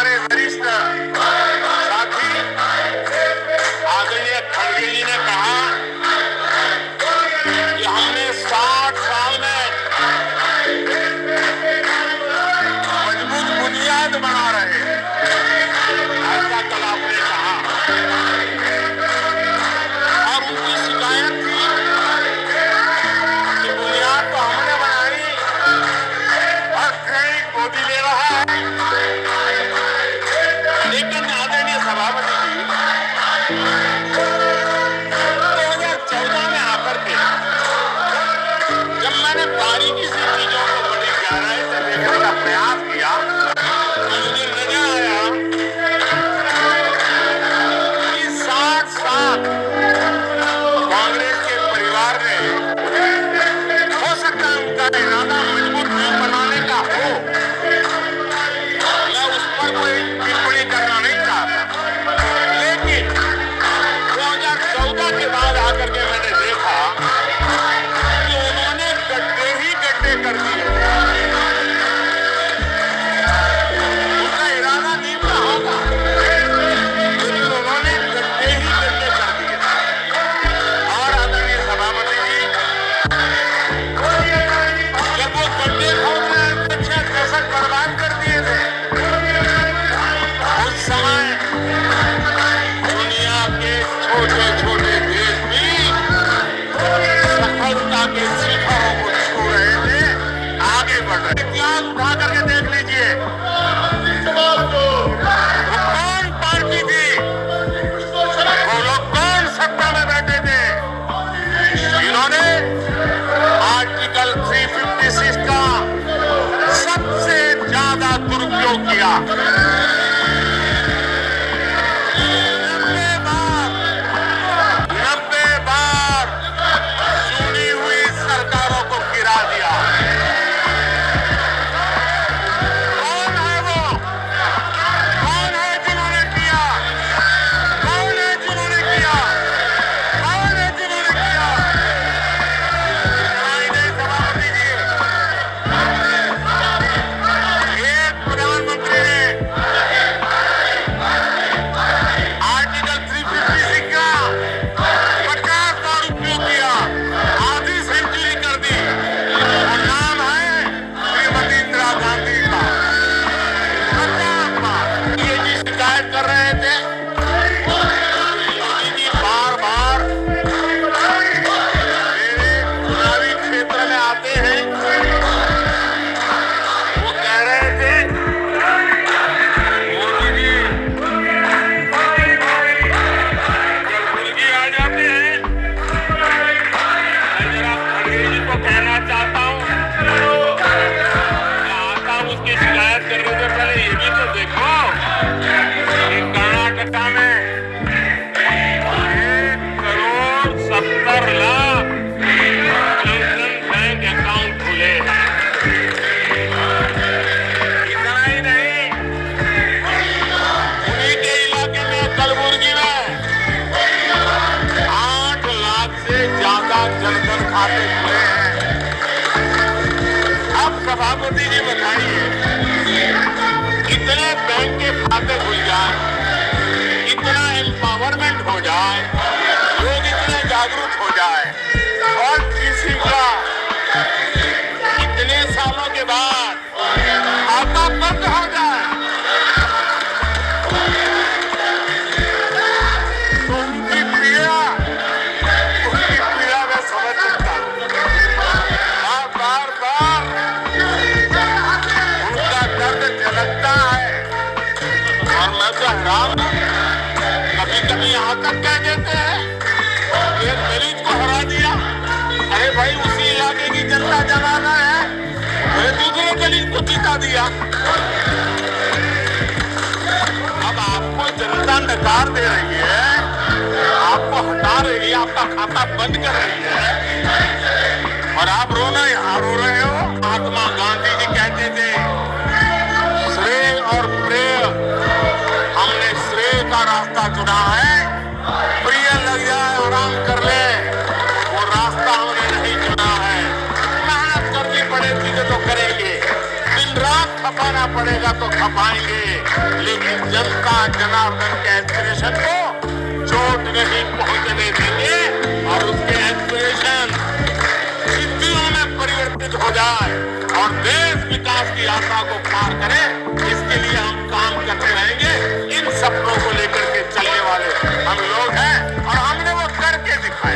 हमारे वरिष्ठ साथी आदरणीय खड़गे जी ने कहा कि हमने 60 साल में मजबूत बुनियाद बना रहे हैं, ऐसा कल आपने कहा। और उनकी शिकायत थी कि बुनियाद तो हमने बनाई और क्रेडिट मोदी ले रहा है। लेकिन आदरणीय सभापति जी 2014 में आकर के जब मैंने बारीकी से चीजों को बड़ी गहराई से देखने का प्रयास किया तो मुझे नजर आया कि 60 साल कांग्रेस के परिवार ने, हो सकता है उनका इरादा मजबूत बनाने का हो, मैं उस पर कोई टिप्पणी करना नहीं चाहता, लेकिन 2014 के बाद आकर के मैंने देखा कि उन्होंने गड्ढे ही गड्ढे कर दिए। उनका इरादा नीम का होगा, लेकिन उन्होंने गड्ढे ही गड्ढे कर दिए। और आदरणीय सभापति जी जब वो गड्ढे खोद रहे थे, 6 दशक बर्बाद कर दिए थे, उस समय दुनिया के छोटे छोटे देश भी सफलता के शिखरों को छू रहे थे, आगे बढ़ रहे। इतिहास उठा करके देख लीजिए, वो कौन पार्टी थी, वो लोग कौन सत्ता में बैठे थे जिन्होंने आर्टिकल 356 का सबसे ज्यादा दुरुपयोग किया। 90 बार चुनी हुई सरकारों को गिरा दिया। कौन है वो? कौन है जिन्होंने किया? कौन है जिन्होंने किया? कौन है जिन्होंने किया? सुनाई नहीं सभापति जी। एक प्रधानमंत्री ने आर्टिकल 356 का 50 बार उपयोग किया, आधी सेंचुरी कर दी। वो नाम है श्रीमती इंदिरा गांधी का। 50 बार ये जी शिकायत कर रहे थे, मोदी जी बार बार मेरे चुनावी क्षेत्र में आते हैं। वो कह रहे थे मोदी जी कलबुर्गी आ जाते हैं। मैं जरा खड़गे जी को कहना चाहता हूँ, मैं आता हूँ उसकी शिकायत करने से पहले ये भी तो देखो कि कर्नाटका में 1,70,00,000 जनधन बैंक अकाउंट खुले हैं। इतना ही नहीं, उन्हीं के इलाके में कलबुर्गी में 8 लाख से ज्यादा जनधन खाते खुले हैं। अब सभापति जी बताइए, इतने बैंक के खाते खुल जाए, इतना एम्पावरमेंट हो जाए, लोग इतने जागरूक हो जाए और किसी का इतने सालों के बाद खाता बंद हो जाए तो उनकी पीड़ा मैं समझ सकता हूँ। बार बार उनका दर्द झलकता है और मैं तो हैरान हूँ। कभी कभी यहाँ तक कह देते हैं एक दलित को हरा दिया, अरे भाई उसी इलाके की जनता जनाना है, अरे दूसरे दलित को जीता दिया। अब आपको जनता नकार दे रही है, आपको हटा रही है, आपका खाता बंद कर रही है और आप रो रहे हो। महात्मा गांधी जी कहते थे श्रेय और प्रेय, हमने श्रेय का रास्ता चुना है, प्रिय लग जाए आराम कर ले, वो रास्ता हमने नहीं चुना है। मेहनत करनी पड़ेगी तो करेंगे, दिन रात खपाना पड़ेगा तो खपाएंगे, लेकिन जनता जनार्दन के एस्पिरेशन को चोट नहीं पहुंचने देंगे और उसके एस्पिरेशन सिद्धियों में परिवर्तित हो जाए और देश विकास की यात्रा को पार करे।